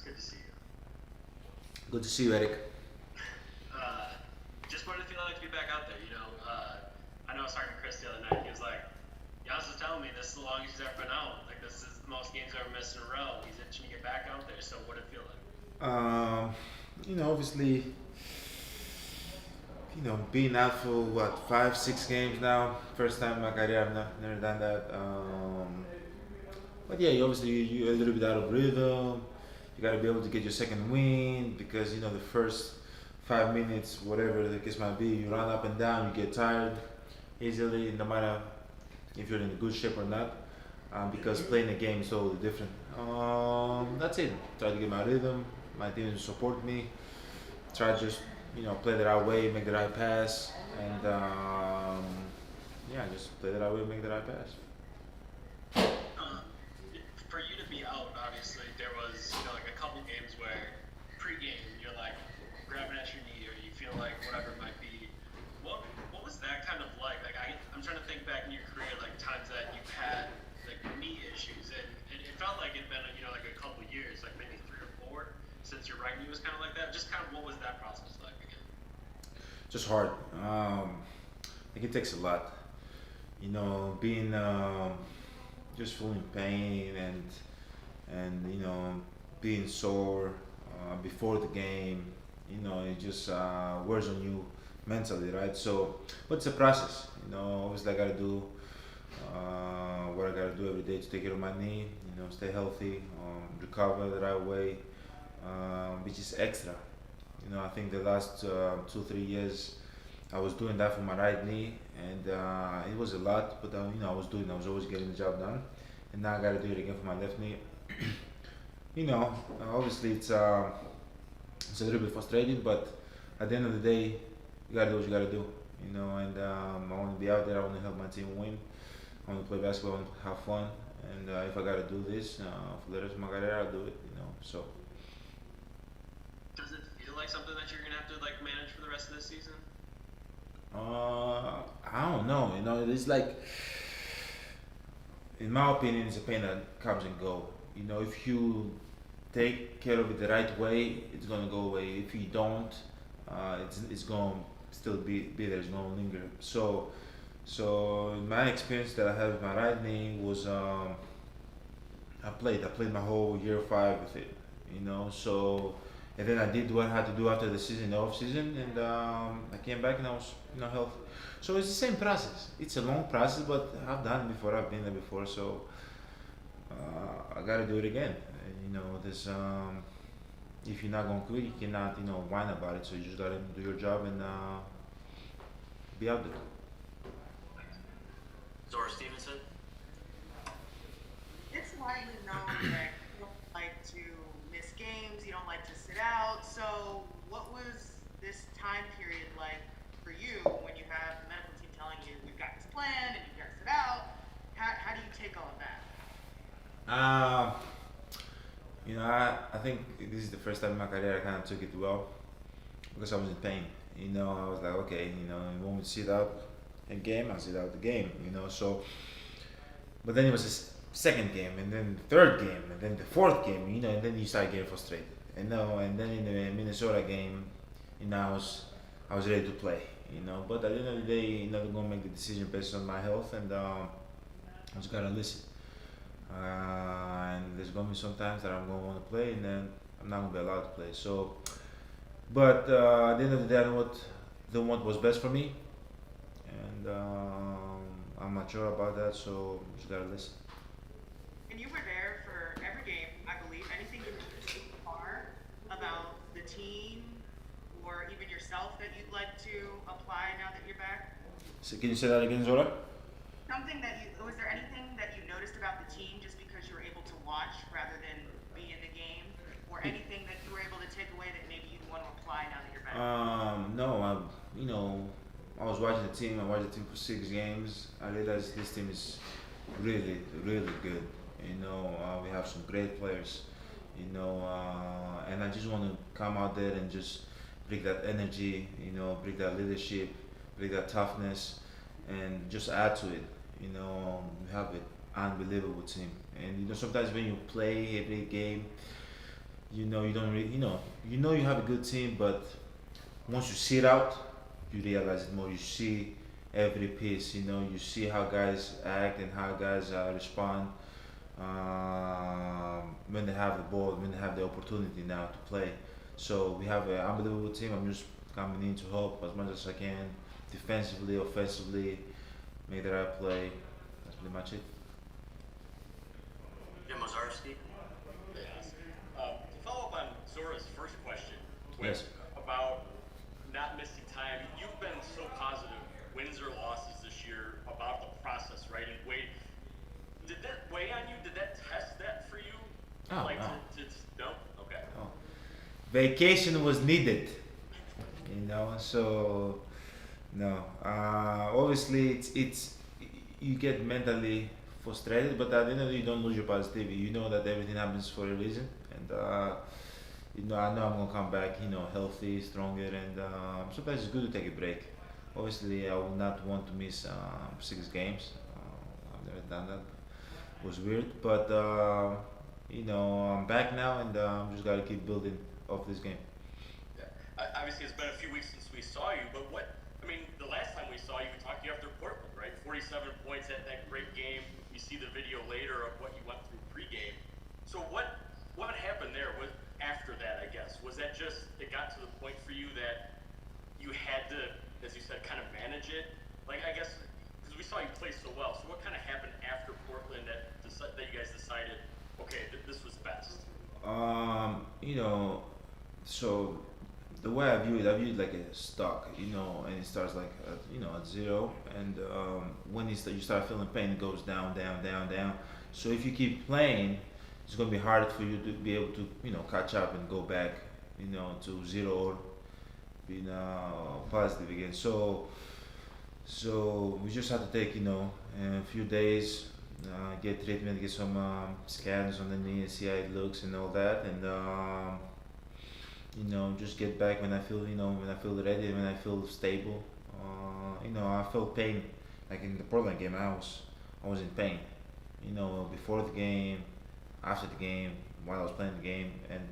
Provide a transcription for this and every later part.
good to see you. Good to see you, Eric. Uh, just what did it feel like to be back out there? I know I was talking to Chris the other night. He was like, Giannis was telling me this is the longest he's ever been out. Like, this is the most games ever missed in a row. He's itching to get back out there. So, what did it feel like? Um, Obviously, being out for what 5, 6 games now. First time in my career, I've never done that. But yeah, obviously you're a little bit out of rhythm. You got to be able to get your second win because the first 5 minutes, whatever the case might be, you run up and down, you get tired easily, no matter if you're in good shape or not. Because playing the game is totally different. That's it. Try to get my rhythm. My team to support me. Try to just play the right way, make the right pass, and yeah, just play the right way, make the right pass. Uh, for you to be out, obviously, there was like a couple games where pregame you're like grabbing at your knee or you feel like whatever it might be. What was that kind of like? Like I'm trying to think back in your career, like times that you've had like knee issues, and it felt like it'd been like a couple years, like maybe 3 or 4 since your right knee was kind of like that. Just kind of what was that process like again? Just hard. Like it takes a lot. Being just feeling pain and being sore before the game. It just wears on you mentally, right? So, but it's a process. Obviously I gotta do what I gotta do every day to take care of my knee. Stay healthy, recover the right way, which is extra. I think the last 2, 3 years I was doing that for my right knee, and it was a lot. But I was always getting the job done, and now I got to do it again for my left knee. Obviously it's a little bit frustrating, but at the end of the day, you gotta do what you gotta do. And I want to be out there. I want to help my team win. I want to play basketball. I want to have fun. And if I gotta do this for the rest of my career, I'll do it. So Does it feel like something that you're gonna have to like manage for the rest of this season? I don't know. It's like, in my opinion, it's a pain that comes and go. If you take care of it the right way, it's gonna go away. If you don't, it's gonna still be there. It's gonna linger. So in my experience that I had with my right knee was I played my whole year 5 with it. So and then I did what I had to do after the season, the off season, and I came back and I was healthy. So it's the same process. It's a long process, but I've done it before. I've been there before, so I gotta do it again. And, there's if you're not gonna quit, you cannot whine about it. So you just gotta do your job and be out there. Zora Stevenson. It's widely known that you don't like to miss games, you don't like to sit out. So, what was this time period like for you when you have the medical team telling you we've got this plan and you've got to sit out? How do you take all of that? Uh, I think this is the first time in my career I kind of took it well because I was in pain. I was like, okay, you want me to sit out a game, I'll sit out the game. So, but then it was the second game, and then the third game, and then the fourth game. And then you start getting frustrated. And then in the Minnesota game, I was ready to play. But at the end of the day, I'm gonna make the decision based on my health, and I just gotta listen. And there's gonna be some times that I'm gonna want to play, and then I'm not gonna be allowed to play. So, but at the end of the day, I know what was best for me, and I'm not sure about that. So just gotta listen. And you were there for every game, I believe. Anything you remember so far about the team or even yourself that you'd like to apply now that you're back? So can you say that again, Zora? Something that was there anything that you noticed about the team just because you were able to watch rather than be in the game, or anything that you were able to take away that maybe you'd want to apply now that you're back? No, I was watching the team. I watched the team for 6 games. I realized this team is really, really good. We have some great players. And I just want to come out there and just bring that energy. Bring that leadership, bring that toughness, and just add to it. We have an unbelievable team. And sometimes when you play every game, you don't really, you have a good team, but once you see it out, you realize it more. You see every piece. You see how guys act and how guys respond when they have the ball, when they have the opportunity now to play. So we have an unbelievable team. I'm just coming in to help as much as I can, defensively, offensively, make the right play. That's pretty much it. Jim Ozarski. Yes. To follow up on Zora's first question Yes. about not missing time, you've been so positive, wins or losses this year, about the process, right? And wait, did that weigh on you? Did that test that for you? Oh, like no. no? Okay. Oh. Vacation was needed, so no. Obviously, it's you get mentally frustrated, but at the end of the day, you don't lose your positivity. You know that everything happens for a reason, and I know I'm gonna come back, healthy, stronger, and sometimes it's good to take a break. Obviously, I would not want to miss 6 games. I've never done that. It was weird, but I'm back now, and just gotta keep building off this game. Yeah. Obviously, it's been a few weeks since we saw you, but I mean, the last time we saw you, we talked to you after Portland, right? 47 points at that great game. You see the video later of what you went through pregame. So what happened there? After that, I guess, was that just it got to the point for you that you had to, as you said, kind of manage it? Like, I guess because we saw you play so well. So what kind of happened after Portland that you guys decided, okay, this was best? You know, so the way I view it like a stock, and it starts like at zero, and when you start feeling pain, it goes down, down, down, down. So if you keep playing, it's gonna be harder for you to be able to catch up and go back, to zero or being positive again. So we just have to take a few days, get treatment, get some scans on the knee, and see how it looks and all that, and just get back when I feel when I feel ready, when I feel stable. I felt pain, like in the Portland game. I was in pain. Before the game, after the game, while I was playing the game, and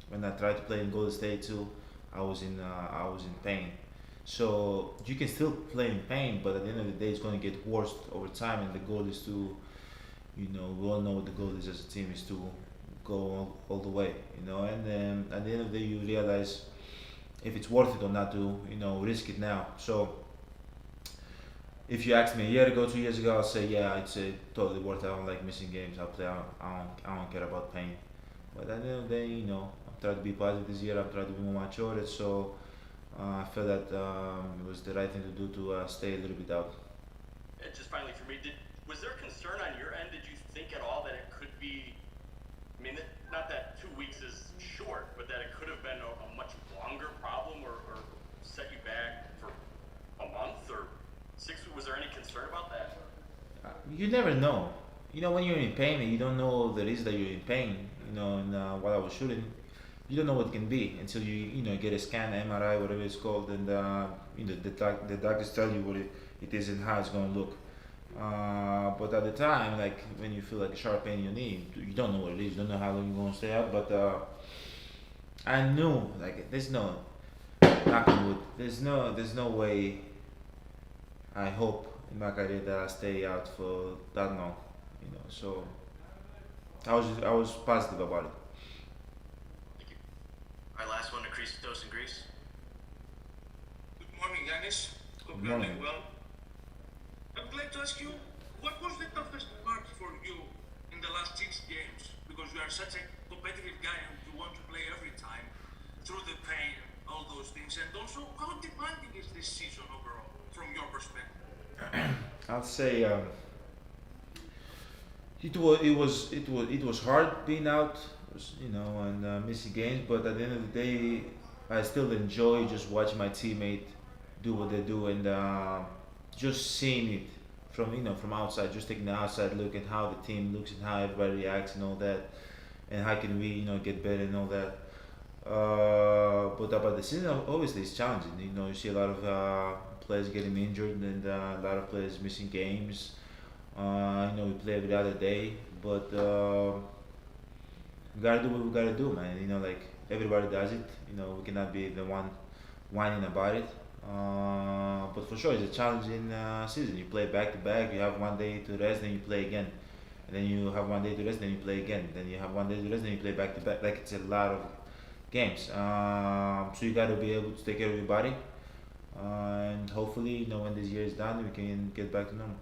when I tried to play in Golden State too, I was in pain. So you can still play in pain, but at the end of the day, it's going to get worse over time. And the goal is to, we all know what the goal is as a team is to go all the way. And then at the end of the day, you realize if it's worth it or not to, risk it now. So if you asked me a year ago, 2 years ago, I'll say yeah, it's totally worth it. I don't like missing games. I'll play. I don't care about pain. But at the end of the day, I'm trying to be positive this year. I'm trying to be more mature. So I felt that it was the right thing to do to stay a little bit out. And just finally for me, was there concern on your end? Did you think at all that it could be? I mean, not that 2 weeks is short, but that it could have been a much longer problem or set you back for a month or 6 weeks. Was there any concern about that? You never know. When you're in pain and you don't know the reason that you're in pain. And while I was shooting, you don't know what it can be until you get a scan, MRI, whatever it's called, and the doctors tell you what it is and how it's going to look. But at the time, like when you feel like a sharp pain in your knee, you don't know what it is. You don't know how long you're going to stay out. But I knew, like, there's no knock on wood. There's no way. I hope in my career that I stay out for that long. So I was positive about it. Thank you. Our last one to Christos in Greece. Good morning, Giannis. Hope Good you are morning. doing well. I would like to ask you, what was the toughest part for you in the last 6 games? Because you are such a competitive guy and you want to play every time, through the pain, all those things. And also, how demanding is this season overall, from your perspective? I'll say it was hard being out, and missing games. But at the end of the day, I still enjoy just watching my teammate do what they do, and just seeing it from outside, just taking the outside look at how the team looks and how everybody reacts and all that, and how can we get better and all that. But about the season, obviously it's challenging. You see a lot of players getting injured and a lot of players missing games. We play every other day, but we gotta do what we gotta do, man. You know, like everybody does it. You know, we cannot be the one whining about it. But for sure, it's a challenging season. You play back to back. You have one day to rest, then you play again, and then you have one day to rest, then you play again. Then you have one day to rest, then you play back to back. Like it's a lot of games. So you gotta be able to take care of your body, and hopefully, you know, when this year is done, we can get back to normal.